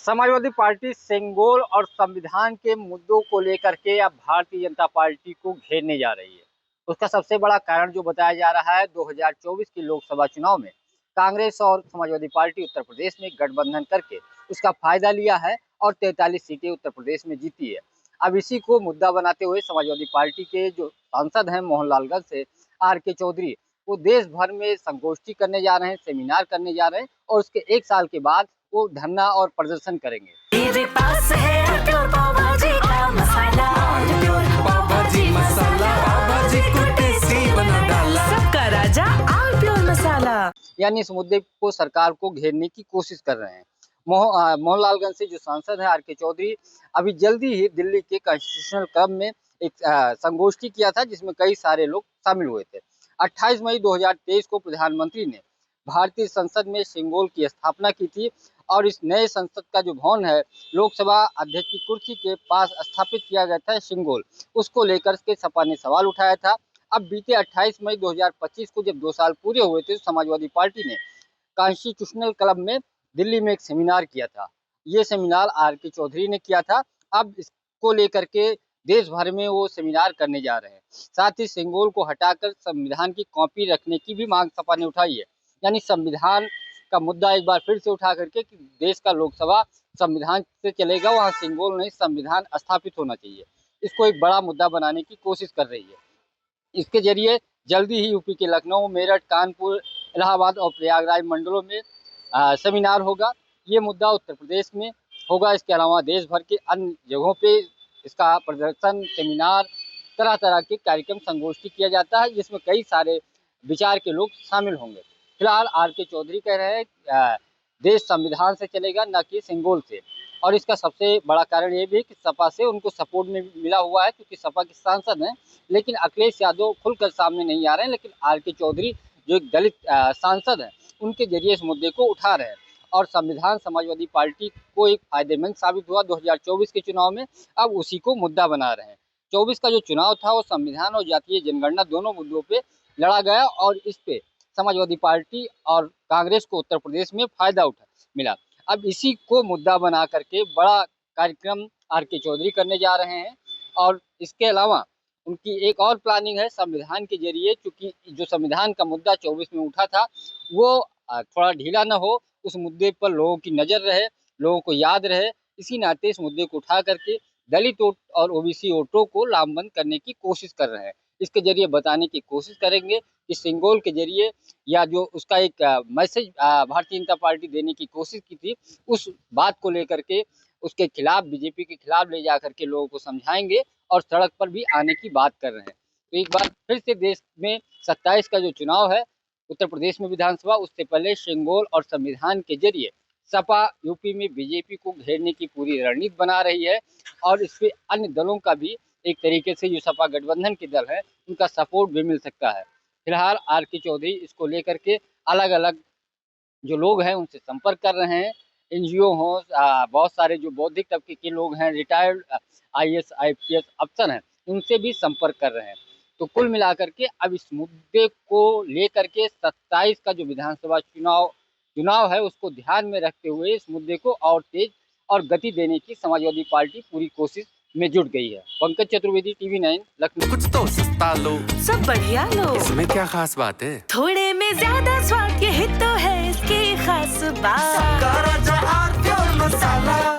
Samajwadi party Sengol और संविधान के मुद्दों को लेकर के अब भारतीय जनता पार्टी को घेरने जा रही है। उसका सबसे बड़ा कारण जो बताया जा रहा है, 2024 के लोकसभा चुनाव में कांग्रेस और समाजवादी पार्टी उत्तर प्रदेश में गठबंधन करके उसका फायदा लिया है और 43 सीटें उत्तर प्रदेश में जीती है। अब इसी को मुद्दा बनाते हुए समाजवादी पार्टी के जो सांसद हैं मोहनलालगंज से RK चौधरी, वो देश भर में संगोष्ठी करने जा रहे हैं, सेमिनार करने जा रहे हैं और उसके 1 साल के बाद वो धरना और प्रदर्शन करेंगे। मेरे पास है प्योर पाव भाजी का मसाला, प्योर पाव भाजी मसाला, पाव भाजी को टेस्टी बना डाला, सबका राजा और प्योर मसाला। यानी इस मुद्दे को सरकार को घेरने की कोशिश कर रहे हैं। मोहनलालगंज से जो सांसद है RK चौधरी, अभी जल्दी ही दिल्ली के कॉन्स्टिट्यूशनल क्लब में एक संगोष्ठी किया था जिसमें कई सारे लोग शामिल हुए थे। 28 मई 2023 को प्रधानमंत्री ने भारतीय संसद में सेंगोल की स्थापना की थी और इस नए संसद का जो भवन है, लोकसभा अध्यक्ष की कुर्सी के पास स्थापित किया गया था सेंगोल, उसको लेकर के सपा ने सवाल उठाया था। अब बीते 28 मई 2025 को जब 2 साल पूरे हुए थे, समाजवादी पार्टी ने कॉन्स्टिट्यूशनल क्लब में दिल्ली में एक सेमिनार किया था। ये सेमिनार RK चौधरी ने किया था। अब इसको लेकर के देश भर में वो सेमिनार करने जा रहे हैं। साथ ही सेंगोल को हटाकर संविधान की कॉपी रखने की भी मांग सपा ने उठाई है। यानी संविधान का मुद्दा एक बार फिर से उठा करके कि देश का लोकसभा संविधान से चलेगा, वहाँ सेंगोल नहीं, संविधान स्थापित होना चाहिए। इसको एक बड़ा मुद्दा बनाने की कोशिश कर रही है। इसके जरिए जल्दी ही यूपी के लखनऊ, मेरठ, कानपुर, इलाहाबाद और प्रयागराज मंडलों में सेमिनार होगा। ये मुद्दा उत्तर प्रदेश में होगा। इसके अलावा देश भर के अन्य जगहों पे इसका प्रदर्शन, सेमिनार, तरह तरह के कार्यक्रम, संगोष्ठी किया जाता है जिसमें कई सारे विचार के लोग शामिल होंगे। फिलहाल RK चौधरी कह रहे हैं देश संविधान से चलेगा, न कि सेंगोल से। और इसका सबसे बड़ा कारण ये भी है कि सपा से उनको सपोर्ट में मिला हुआ है, क्योंकि सपा के सांसद हैं। लेकिन अखिलेश यादव खुलकर सामने नहीं आ रहे हैं, लेकिन RK चौधरी जो एक दलित सांसद हैं, उनके जरिए इस मुद्दे को उठा रहे हैं। और संविधान समाजवादी पार्टी को एक फायदेमंद साबित हुआ 2024 के चुनाव में, अब उसी को मुद्दा बना रहे हैं। 24 का जो चुनाव था वो संविधान और जातीय जनगणना दोनों मुद्दों पे लड़ा गया और इस पे समाजवादी पार्टी और कांग्रेस को उत्तर प्रदेश में फायदा मिला। अब इसी को मुद्दा बना करके बड़ा कार्यक्रम RK चौधरी करने जा रहे हैं। और इसके अलावा उनकी एक और प्लानिंग है संविधान के जरिए, क्योंकि जो संविधान का मुद्दा 24 में उठा था वो थोड़ा ढीला न हो, उस मुद्दे पर लोगों की नज़र रहे, लोगों को याद रहे। इसी नाते इस मुद्दे को उठा करके दलित वोट और OBC वोटों को लामबंद करने की कोशिश कर रहे हैं। इसके जरिए बताने की कोशिश करेंगे कि सेंगोल के जरिए या जो उसका एक मैसेज भारतीय जनता पार्टी देने की कोशिश की थी, उस बात को लेकर के उसके खिलाफ, BJP के खिलाफ ले जा करके लोगों को समझाएंगे और सड़क पर भी आने की बात कर रहे हैं। तो एक बार फिर से देश में 27 का जो चुनाव है उत्तर प्रदेश में विधानसभा, उससे पहले सेंगोल और संविधान के जरिए सपा यूपी में BJP को घेरने की पूरी रणनीति बना रही है। और इस पे अन्य दलों का भी एक तरीके से जो सपा गठबंधन के दल है उनका सपोर्ट भी मिल सकता है। फिलहाल RK चौधरी इसको लेकर के अलग अलग जो लोग हैं उनसे संपर्क कर रहे हैं। NGO हो, बहुत सारे जो बौद्धिक तबके के लोग हैं, रिटायर्ड IAS IPS अफसर हैं, उनसे भी संपर्क कर रहे हैं। तो कुल मिलाकर के अब इस मुद्दे को लेकर के 27 का जो विधानसभा चुनाव है उसको ध्यान में रखते हुए इस मुद्दे को और तेज और गति देने की समाजवादी पार्टी पूरी कोशिश में जुट गई है। पंकज चतुर्वेदी, TV9, लखनऊ। कुछ तो सस्ता लो, सब बढ़िया लो, इसमें क्या खास बात है? थोड़े में ज्यादा स्वाद, यही तो है इसकी खास बात।